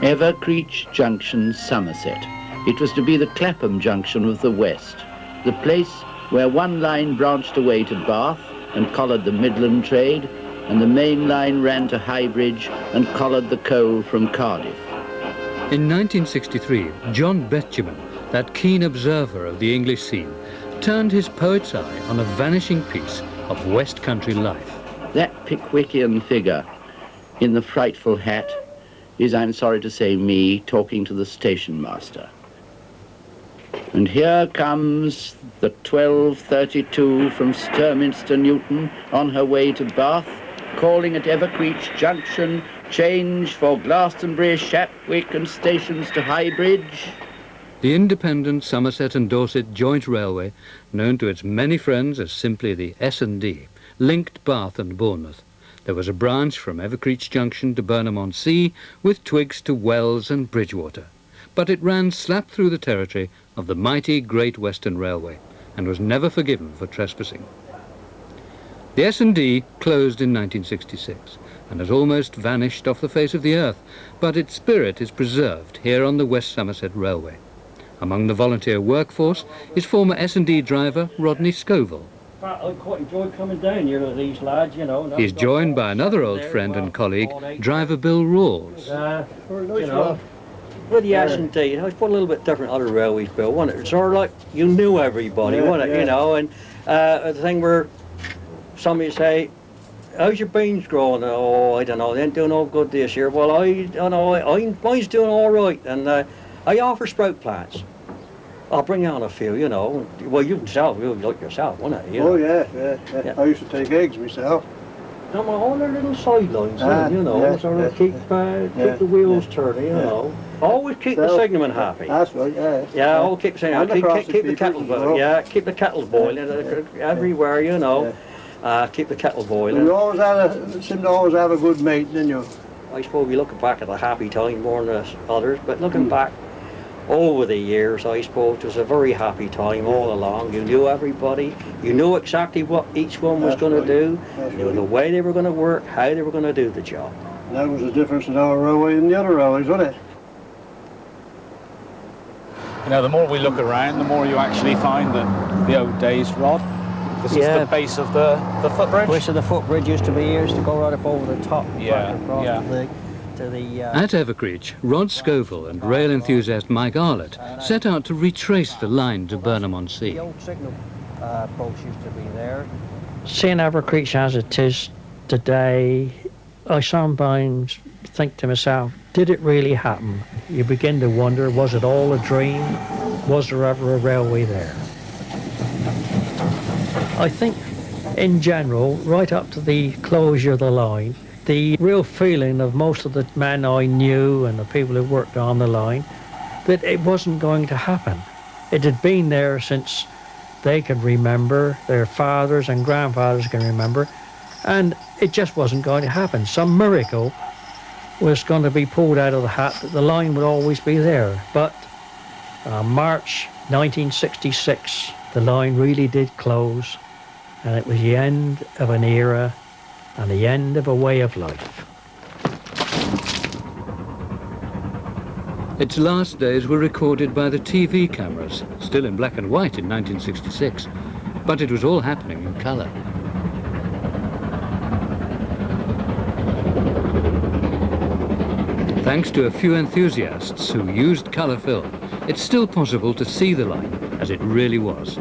Evercreech Junction, Somerset. It was to be the Clapham Junction of the West, the place where one line branched away to Bath and collared the Midland trade, and the main line ran to Highbridge and collared the coal from Cardiff. In 1963, John Betjeman, that keen observer of the English scene, turned his poet's eye on a vanishing piece of West Country life. That Pickwickian figure in the frightful hat is, I'm sorry to say, me talking to the station master. And here comes the 12:32 from Sturminster Newton on her way to Bath, calling at Evercreech Junction, change for Glastonbury, Shapwick and stations to Highbridge. The independent Somerset and Dorset Joint Railway, known to its many friends as simply the S&D, linked Bath and Bournemouth. There was a branch from Evercreech Junction to Burnham-on-Sea, with twigs to Wells and Bridgewater. But it ran slap through the territory of the mighty Great Western Railway, and was never forgiven for trespassing. The S&D closed in 1966, and has almost vanished off the face of the earth, but its spirit is preserved here on the West Somerset Railway. Among the volunteer workforce is former S&D driver Rodney Scouell. I quite enjoy coming down here with these lads, you know. He's joined by another old friend and colleague, driver Bill Rawls. You know, with the S&D, you know, it's put a little bit different other railways, Bill, wasn't it? It's sort of like you knew everybody, wasn't it, you know, and the thing where somebody say, how's your beans growing? Oh, I don't know, they ain't doing all good this year. Well, I don't know, mine's doing all right, and I offer sprout plants. I'll bring out a few, you know. Well, you yourself, you like yourself, wouldn't it? You know? Oh, yeah. I used to take eggs myself. Come on, their little sidelines, you know, sort of keep the wheels turning, you know. Always keep the signalman happy. That's right, yeah. Yeah, always keep saying, keep the kettle boiling. Yeah, keep the kettle boiling everywhere, you know. Keep the kettle boiling. You always seem to always have a good mate, didn't you? I suppose we look back at a happy time more than others, but looking back over the years, I suppose it was a very happy time all along. You knew everybody, you knew exactly what each one was going to do, you knew the way they were going to work, how they were going to do the job. And that was the difference in our railway and the other railways, wasn't it? You know, the more we look around, the more you actually find that the old days, Rod. This is the base of the footbridge. Base of the footbridge used to be here, used to go right up over the top. At Evercreech, Rod Scouell and rail enthusiast Mike Arlett set out to retrace the line to Burnham-on-Sea. The old signal post used to be there. Seeing Evercreech as it is today, I sometimes think to myself, did it really happen? You begin to wonder, was it all a dream? Was there ever a railway there? I think, in general, right up to the closure of the line, the real feeling of most of the men I knew and the people who worked on the line, that it wasn't going to happen. It had been there since they could remember, their fathers and grandfathers can remember, and it just wasn't going to happen. Some miracle was going to be pulled out of the hat that the line would always be there. But March 1966, the line really did close, and it was the end of an era and the end of a way of life. Its last days were recorded by the TV cameras, still in black and white in 1966, but it was all happening in colour. Thanks to a few enthusiasts who used colour film, it's still possible to see the line as it really was.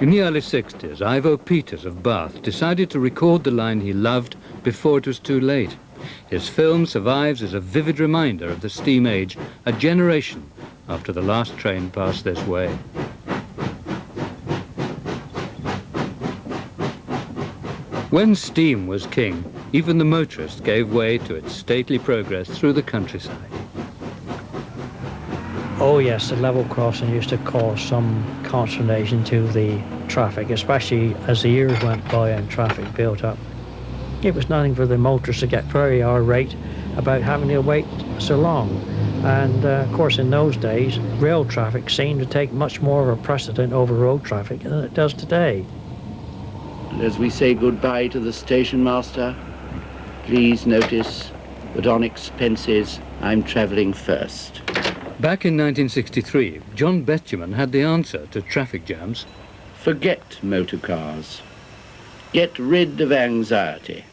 In the early 60s, Ivo Peters of Bath decided to record the line he loved before it was too late. His film survives as a vivid reminder of the steam age, a generation after the last train passed this way. When steam was king, even the motorist gave way to its stately progress through the countryside. Oh yes, the level crossing used to cause some consternation to the traffic, especially as the years went by and traffic built up. It was nothing for the motorists to get very irate about having to wait so long. And of course in those days, rail traffic seemed to take much more of a precedent over road traffic than it does today. And as we say goodbye to the station master, please notice but on expenses I'm travelling first. Back in 1963, John Betjeman had the answer to traffic jams. Forget motor cars. Get rid of anxiety.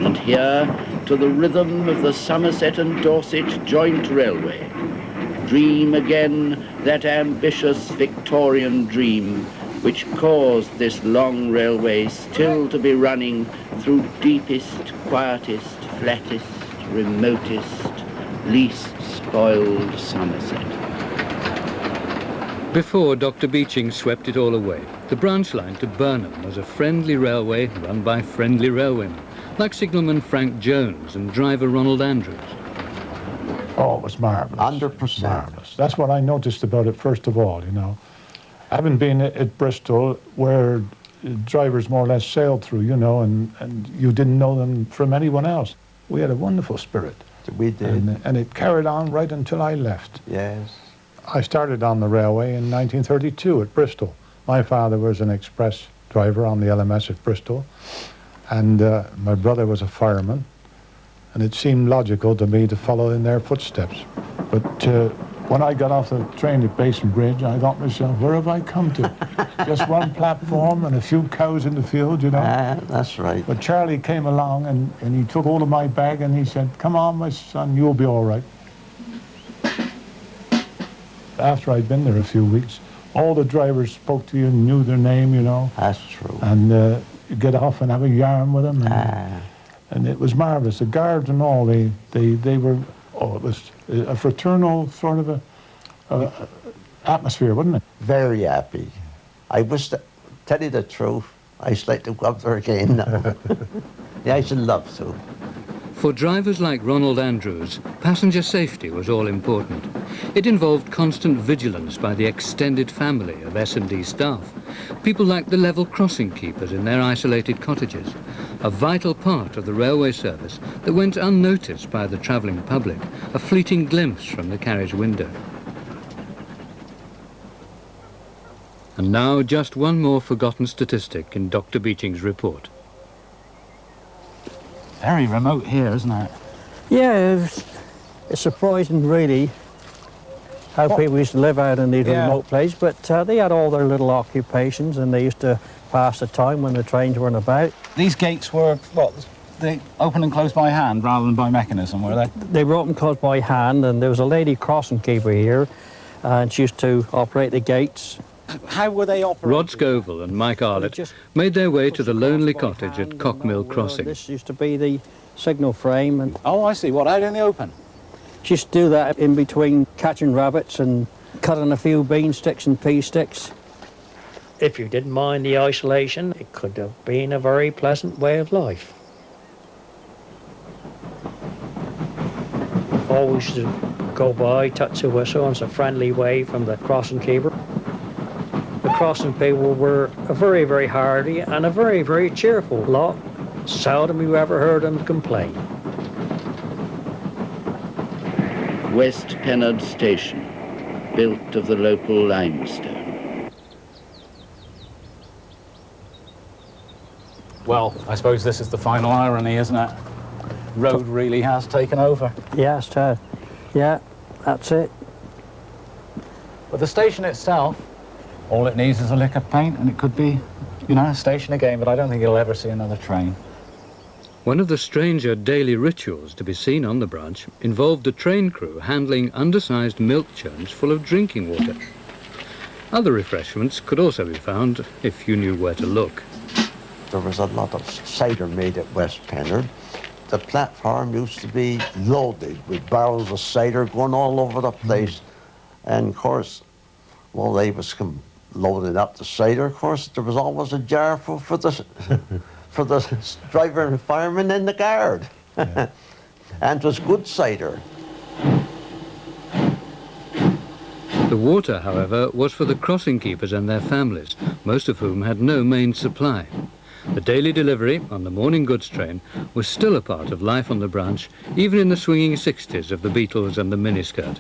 And here, to the rhythm of the Somerset and Dorset Joint Railway, dream again that ambitious Victorian dream which caused this long railway still to be running through deepest, quietest, flattest, remotest, least spoiled Somerset. Before Dr. Beeching swept it all away, the branch line to Burnham was a friendly railway run by friendly railwaymen, like signalman Frank Jones and driver Ronald Andrews. Oh, it was marvellous. 100%. Marvellous. That's what I noticed about it first of all, you know. Having been at Bristol, where drivers more or less sailed through, you know, and you didn't know them from anyone else. We had a wonderful spirit. We did. And it carried on right until I left. Yes. I started on the railway in 1932 at Bristol. My father was an express driver on the LMS at Bristol, and my brother was a fireman, and it seemed logical to me to follow in their footsteps. But when I got off the train at Basin Bridge, I thought to myself, where have I come to? Just one platform and a few cows in the field, you know? That's right. But Charlie came along and he took hold of my bag and he said, come on, my son, you'll be all right. After I'd been there a few weeks, all the drivers spoke to you and knew their name, you know. That's true. And you get off and have a yarn with them. And it was marvellous. The guards and all, they were, it was a fraternal sort of a atmosphere, wasn't it? Very happy. I wish, tell you the truth, I'd like to go up there again now. Yeah, I should love to. For drivers like Ronald Andrews, passenger safety was all important. It involved constant vigilance by the extended family of S&D staff, people like the level crossing keepers in their isolated cottages, a vital part of the railway service that went unnoticed by the travelling public, a fleeting glimpse from the carriage window. And now just one more forgotten statistic in Dr. Beeching's report. Very remote here, isn't it? Yeah, it's surprising really how people used to live out in these remote places, but they had all their little occupations and they used to pass the time when the trains weren't about. These gates were, what, they open and close by hand rather than by mechanism, were they? They were open and closed by hand, and there was a lady crossing keeper here, and she used to operate the gates. How were they operated? Rod Scouell and Mike Arlett made their way to the lonely cottage at Cockmill Crossing. This used to be the signal frame. And oh, I see. What, out in the open? She used to do that in between catching rabbits and cutting a few bean sticks and pea sticks. If you didn't mind the isolation, it could have been a very pleasant way of life. Always to go by, touch a whistle, and it's a friendly way from the crossing keeper. The crossing people were a very, very hardy and a very, very cheerful lot. Seldom you ever heard them complain. West Pennard Station, built of the local limestone. Well, I suppose this is the final irony, isn't it? Road really has taken over. Yes, yeah, that's it. But the station itself, all it needs is a lick of paint and it could be, you know, a station again, but I don't think you'll ever see another train. One of the stranger daily rituals to be seen on the branch involved a train crew handling undersized milk churns full of drinking water. Other refreshments could also be found if you knew where to look. There was a lot of cider made at West Pennard. The platform used to be loaded with barrels of cider going all over the place. And of course, while they was loading up the cider, of course, there was always a jar for the for the driver and fireman and the guard. Yeah. And it was good cider. The water, however, was for the crossing keepers and their families, most of whom had no main supply. The daily delivery on the morning goods train was still a part of life on the branch, even in the swinging 60s of the Beatles and the miniskirt.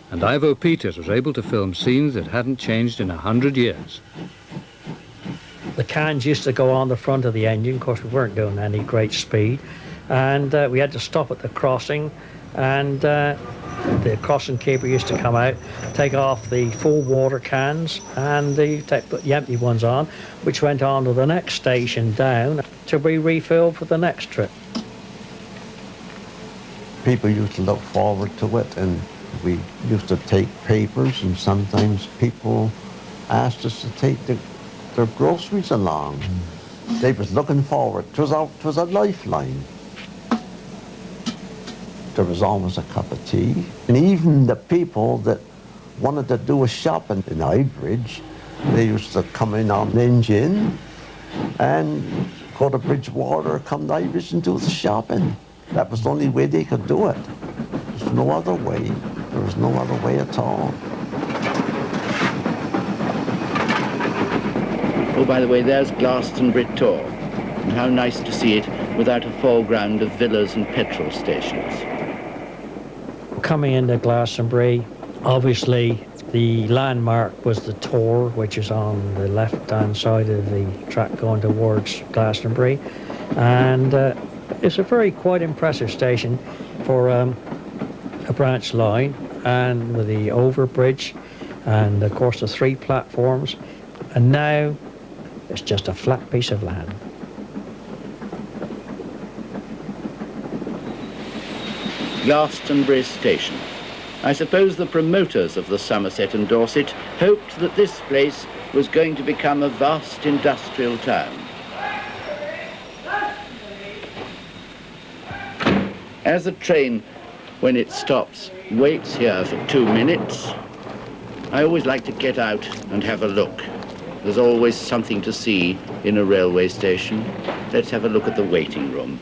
And Ivo Peters was able to film scenes that hadn't changed in 100 years. The cans used to go on the front of the engine. Of course, we weren't doing any great speed. And we had to stop at the crossing. And the crossing keeper used to come out, take off the full water cans and put the empty ones on, which went on to the next station down to be refilled for the next trip. People used to look forward to it, and we used to take papers, and sometimes people asked us to take their groceries along. They was looking forward. It was a lifeline. There was always a cup of tea. And even the people that wanted to do a shopping in Ibridge, they used to come in on an engine and go to Bridgewater, come to Ibridge and do the shopping. That was the only way they could do it. There was no other way. There was no other way at all. Oh, by the way, there's Glastonbury Tor. And how nice to see it without a foreground of villas and petrol stations. Coming into Glastonbury, obviously the landmark was the Tor, which is on the left-hand side of the track going towards Glastonbury. And it's a quite impressive station for a branch line, and with the overbridge and of course the 3 platforms. And now it's just a flat piece of land. Glastonbury Station. I suppose the promoters of the Somerset and Dorset hoped that this place was going to become a vast industrial town. As the train, when it stops, waits here for 2 minutes, I always like to get out and have a look. There's always something to see in a railway station. Let's have a look at the waiting room.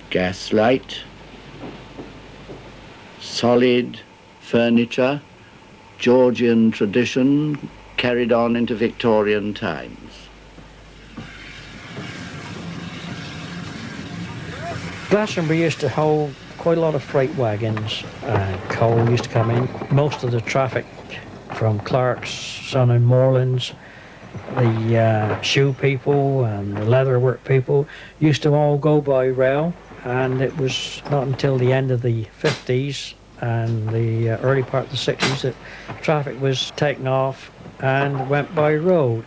Gas light, solid furniture, Georgian tradition carried on into Victorian times. Glastonbury used to hold quite a lot of freight wagons. Coal used to come in. Most of the traffic from Clark's, Son and Morelands, the shoe people and the leatherwork people used to all go by rail. And it was not until the end of the 50s and the early part of the 60s that traffic was taken off and went by road.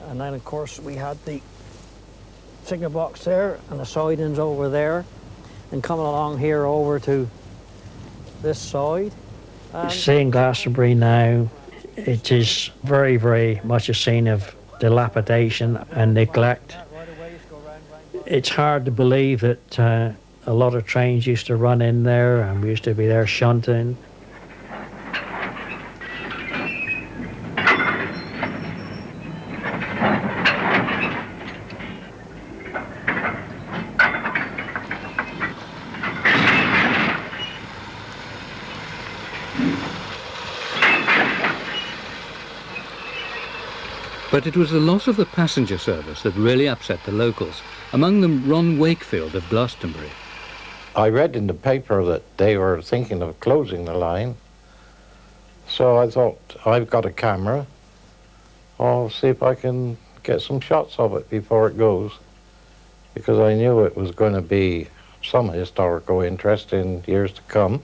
And then, of course, we had the signal box there and the sidings over there, and coming along here over to this side. Seeing Glastonbury now, it is very, very much a scene of dilapidation and neglect. It's hard to believe that a lot of trains used to run in there, and we used to be there shunting. But it was the loss of the passenger service that really upset the locals, among them Ron Wakefield of Glastonbury. I read in the paper that they were thinking of closing the line, so I thought, I've got a camera, I'll see if I can get some shots of it before it goes, because I knew it was going to be some historical interest in years to come,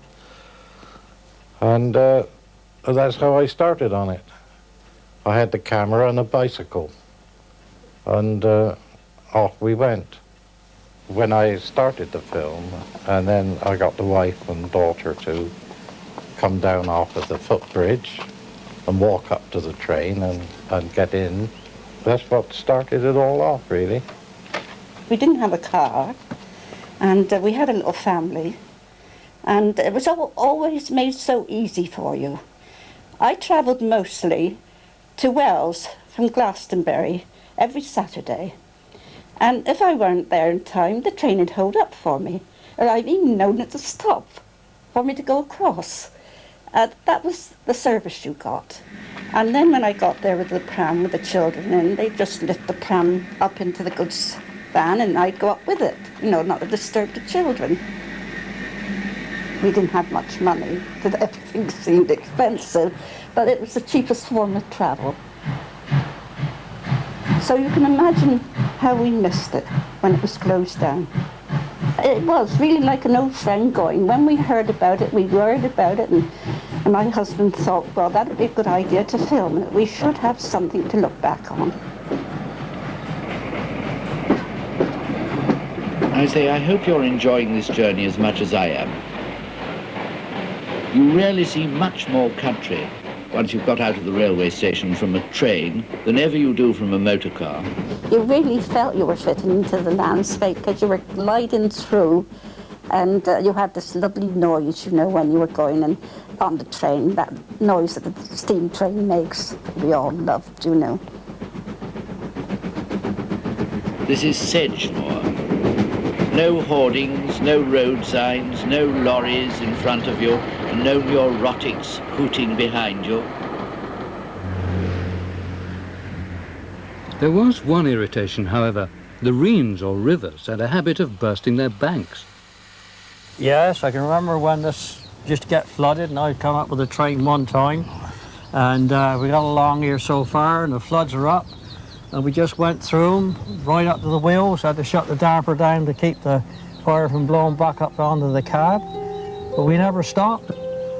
and that's how I started on it. I had the camera and a bicycle, and off we went. When I started the film, and then I got the wife and daughter to come down off of the footbridge and walk up to the train and get in. That's what started it all off, really. We didn't have a car, and we had a little family, and it was always made so easy for you. I travelled mostly to Wells from Glastonbury every Saturday, and if I weren't there in time, the train would hold up for me, or I've even known it to stop for me to go across. That was the service you got. And then when I got there with the pram with the children in, they just lift the pram up into the goods van and I'd go up with it, you know, not to disturb the children. We didn't have much money, because everything seemed expensive, but it was the cheapest form of travel. So you can imagine how we missed it when it was closed down. It was really like an old friend going. When we heard about it, we worried about it, and my husband thought, well, that would be a good idea to film it. We should have something to look back on. I say, I hope you're enjoying this journey as much as I am. You really see much more country once you've got out of the railway station from a train than ever you do from a motor car. You really felt you were fitting into the landscape because you were gliding through, and you had this lovely noise, you know, when you were going and on the train, that noise that the steam train makes, we all loved, you know. This is Sedgemoor. No hoardings, no road signs, no lorries in front of you, and no neurotics hooting behind you. There was one irritation, however. The Reens, or rivers, had a habit of bursting their banks. Yes, I can remember when this used to get flooded, and I'd come up with a train one time, and we got along here so far, and the floods are up, and we just went through them right up to the wheels. Had to shut the damper down to keep the fire from blowing back up onto the cab, but we never stopped.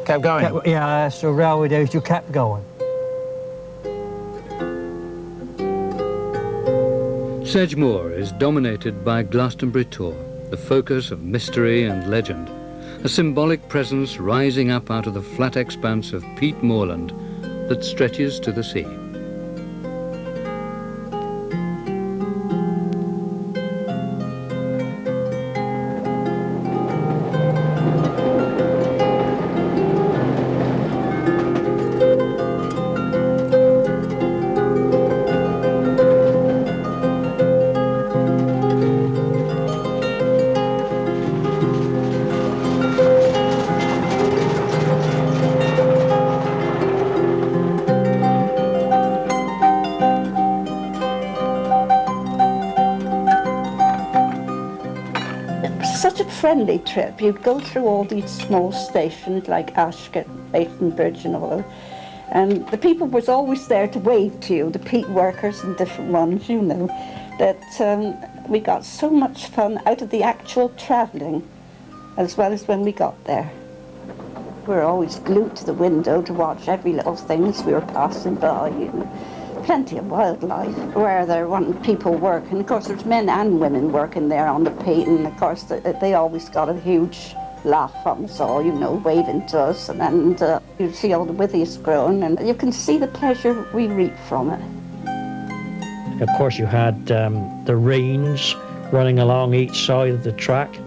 Kept going? Yeah, so railway days, you kept going. Sedgemoor is dominated by Glastonbury Tor, the focus of mystery and legend, a symbolic presence rising up out of the flat expanse of peat moorland that stretches to the sea. Friendly trip. You'd go through all these small stations like Ashcott, Bridge and all, and the people was always there to wave to you, the peat workers and different ones, you know, that we got so much fun out of the actual travelling as well as when we got there. We were always glued to the window to watch every little thing as we were passing by, you know. Plenty of wildlife where there weren't people working. Of course, there's men and women working there on the peat, and of course they always got a huge laugh from us all, you know, waving to us, and you see all the withies growing, and you can see the pleasure we reap from it. Of course, you had the Reens running along each side of the track,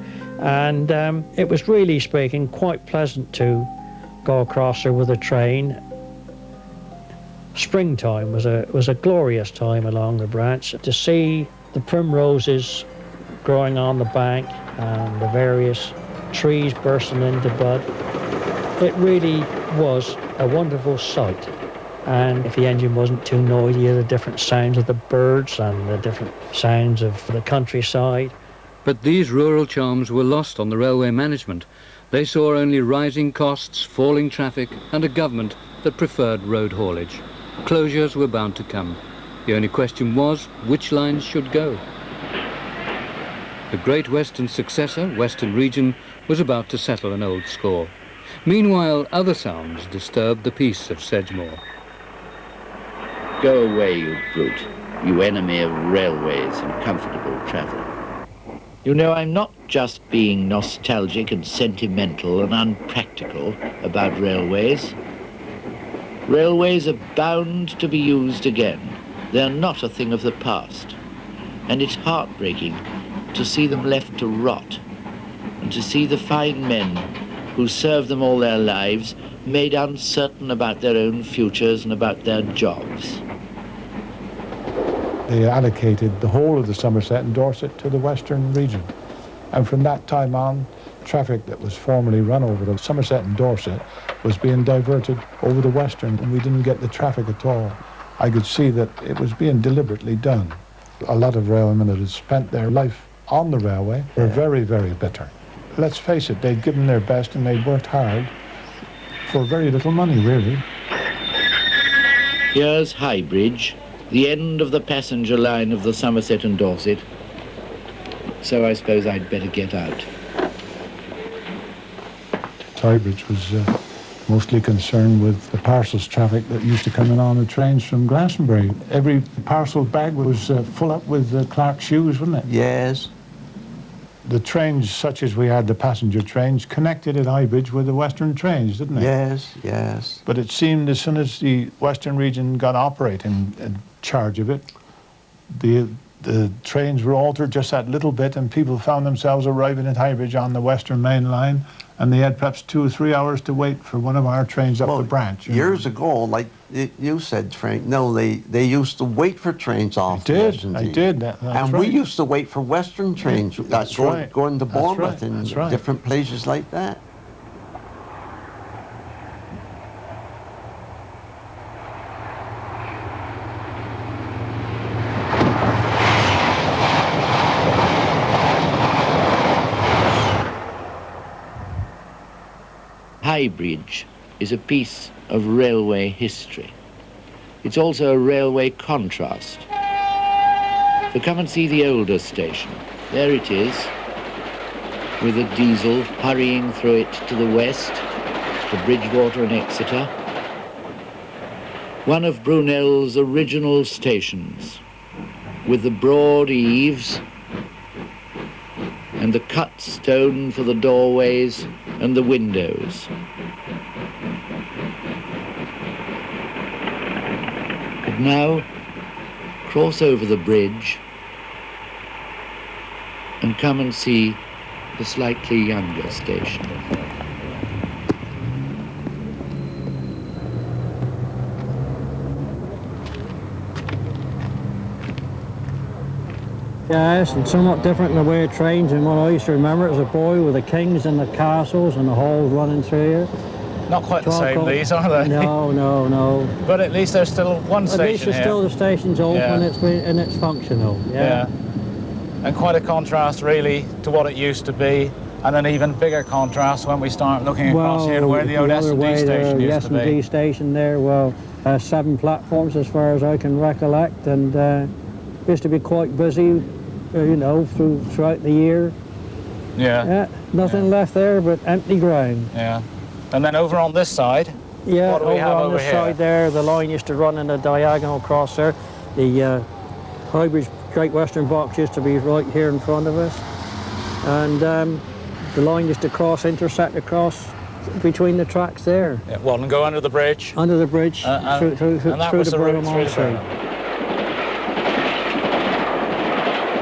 and it was really speaking quite pleasant to go across there with a train. Springtime was a glorious time along the branch. To see the primroses growing on the bank and the various trees bursting into bud, it really was a wonderful sight. And if the engine wasn't too noisy, the different sounds of the birds and the different sounds of the countryside. But these rural charms were lost on the railway management. They saw only rising costs, falling traffic, and a government that preferred road haulage. Closures were bound to come. The only question was which lines should go. The Great Western successor, Western Region, was about to settle an old score. Meanwhile, other sounds disturbed the peace of Sedgemoor. Go away, you brute, you enemy of railways and comfortable travel. You know, I'm not just being nostalgic and sentimental and unpractical about railways. Railways are bound to be used again. They're not a thing of the past. And it's heartbreaking to see them left to rot, and to see the fine men who served them all their lives made uncertain about their own futures and about their jobs. They allocated the whole of the Somerset and Dorset to the Western region. And from that time on, traffic that was formerly run over the Somerset and Dorset was being diverted over the Western, and we didn't get the traffic at all. I could see that it was being deliberately done. A lot of railwaymen that had spent their life on the railway were very, very bitter. Let's face it, they'd given their best and they'd worked hard for very little money, really. Here's High Bridge, the end of the passenger line of the Somerset and Dorset, so I suppose I'd better get out. Highbridge was mostly concerned with the parcels traffic that used to come in on the trains from Glastonbury. Every parcel bag was full up with Clark shoes, wasn't it? Yes. The trains, such as we had, the passenger trains, connected at Highbridge with the western trains, didn't they? Yes, yes. But it seemed as soon as the western region got operating in charge of it, the trains were altered just that little bit, and people found themselves arriving at Highbridge on the western main line, and they had perhaps 2 or 3 hours to wait for one of our trains up the branch. Years ago, like you said, Frank, no, they used to wait for trains off the S&D. I did. And we used to wait for western trains going to Bournemouth and different places like that. Highbridge is a piece of railway history. It's also a railway contrast. So come and see the older station. There it is, with a diesel hurrying through it to the west, to Bridgewater and Exeter. One of Brunel's original stations, with the broad eaves and the cut stone for the doorways and the windows. But now, cross over the bridge and come and see the slightly younger station. Yes, and somewhat different in the way of trains than what I used to remember as a boy, with the kings and the castles and the halls running through here. Not quite the same, these, are they? No, no, no. But at least there's still one station here. At least there's still the station's open and it's functional. Yeah. And quite a contrast, really, to what it used to be, and an even bigger contrast when we start looking across here to where the old S&D station used to be. The S&D station there, well, 7 platforms as far as I can recollect, and used to be quite busy, you know, throughout the year. Yeah. Nothing left there but empty ground. Yeah. And then over on this side, what do we have over here? On this side there, the line used to run in a diagonal across there. The Highbridge Great Western Box used to be right here in front of us. And the line used to intersect across between the tracks there. Yeah, well, and go under the bridge. Under the bridge, through the Burnham-on-Sea.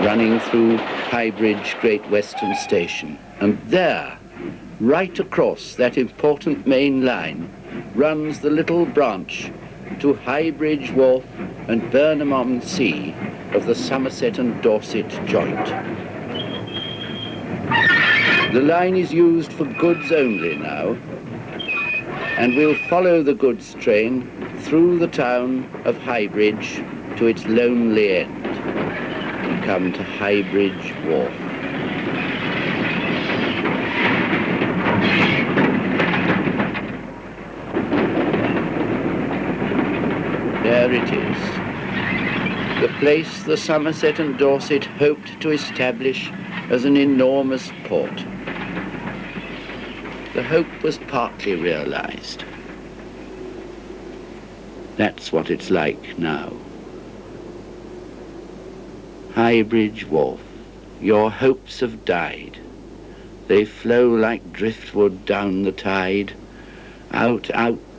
Running through Highbridge Great Western Station. And there, right across that important main line, runs the little branch to Highbridge Wharf and Burnham-on-Sea of the Somerset and Dorset joint. The line is used for goods only now, and we'll follow the goods train through the town of Highbridge to its lonely end and come to Highbridge Wharf. There it is, the place the Somerset and Dorset hoped to establish as an enormous port. The hope was partly realized. That's what it's like now. Highbridge Wharf, your hopes have died. They flow like driftwood down the tide, out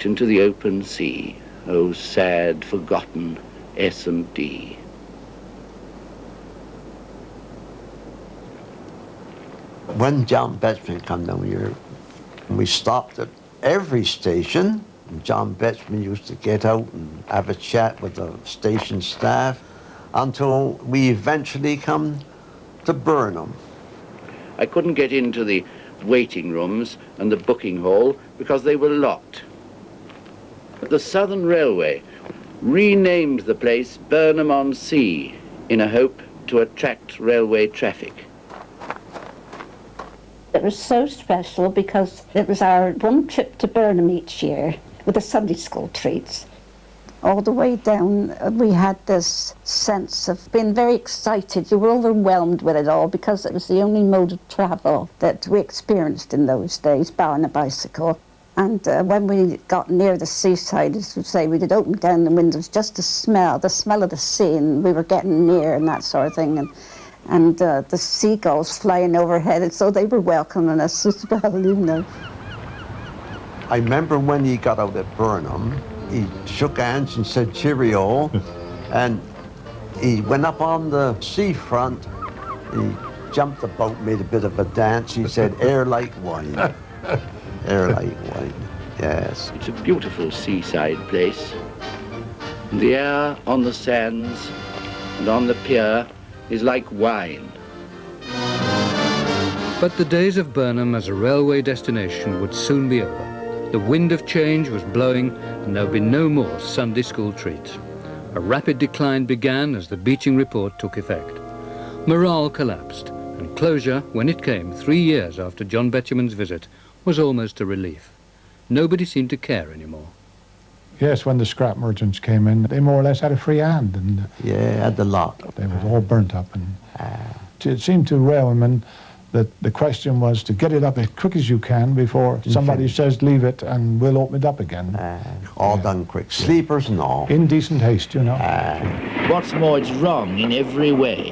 into the open sea. Oh, sad, forgotten S&D. When John Betjeman came down here, we stopped at every station. John Betjeman used to get out and have a chat with the station staff until we eventually come to Burnham. I couldn't get into the waiting rooms and the booking hall because they were locked. The Southern Railway renamed the place Burnham-on-Sea in a hope to attract railway traffic. It was so special because it was our one trip to Burnham each year with the Sunday school treats. all the way down, we had this sense of being very excited. You were overwhelmed with it all because it was the only mode of travel that we experienced in those days, barring a bicycle. And when we got near the seaside, as we say, we did open down the windows just to smell the smell of the sea, and we were getting near and that sort of thing. And the seagulls flying overhead, and so they were welcoming us as well, you know. I remember when he got out at Burnham, he shook hands and said cheerio, and he went up on the seafront, he jumped the boat, made a bit of a dance, he said, air like wine. Air like wine, yes. It's a beautiful seaside place. The air on the sands and on the pier is like wine. But the days of Burnham as a railway destination would soon be over. The wind of change was blowing, and there would be no more Sunday school treats. A rapid decline began as the Beeching report took effect. Morale collapsed, and closure, when it came 3 years after John Betjeman's visit, was almost a relief. Nobody seemed to care anymore. Yes, when the scrap merchants came in, they more or less had a free hand, and yeah, had the lot. They were all burnt up, and it seemed to railwaymen that the question was to get it up as quick as you can before somebody says leave it and we'll open it up again. All done quick. Sleepers and all. In decent haste, you know. What's more, it's wrong in every way.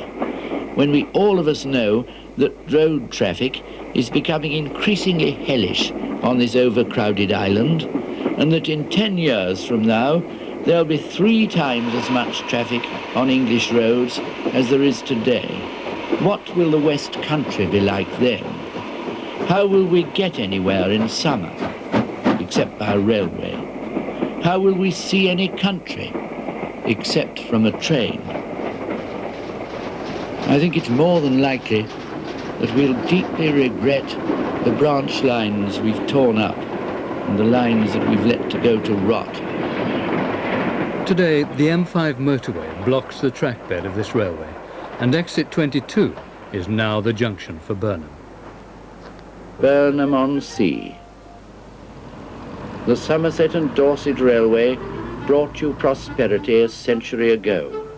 When we all of us know that road traffic is becoming increasingly hellish on this overcrowded island, and that in 10 years from now there'll be 3 times as much traffic on English roads as there is today. What will the West Country be like then? How will we get anywhere in summer, except by railway? How will we see any country, except from a train? I think it's more than likely that we'll deeply regret the branch lines we've torn up and the lines that we've let to go to rot. Today, the M5 motorway blocks the trackbed of this railway, and exit 22 is now the junction for Burnham. Burnham-on-Sea. The Somerset and Dorset Railway brought you prosperity a century ago.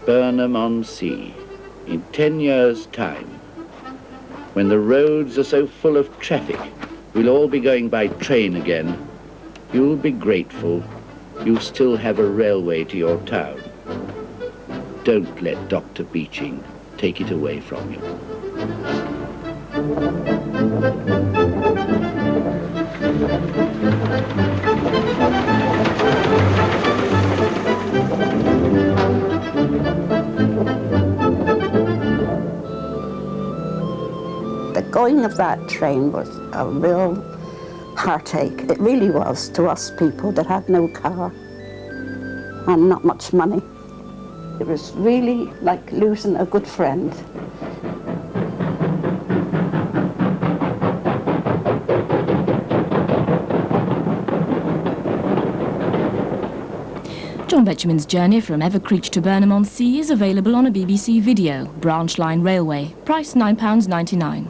Burnham-on-Sea, in 10 years' time, when the roads are so full of traffic, we'll all be going by train again. You'll be grateful you still have a railway to your town. Don't let Dr. Beeching take it away from you. The going of that train was a real heartache. It really was to us people that had no car and not much money. It was really like losing a good friend. John Betjeman's journey from Evercreech to Burnham-on-Sea is available on a BBC video, Branch Line Railway, price £9.99.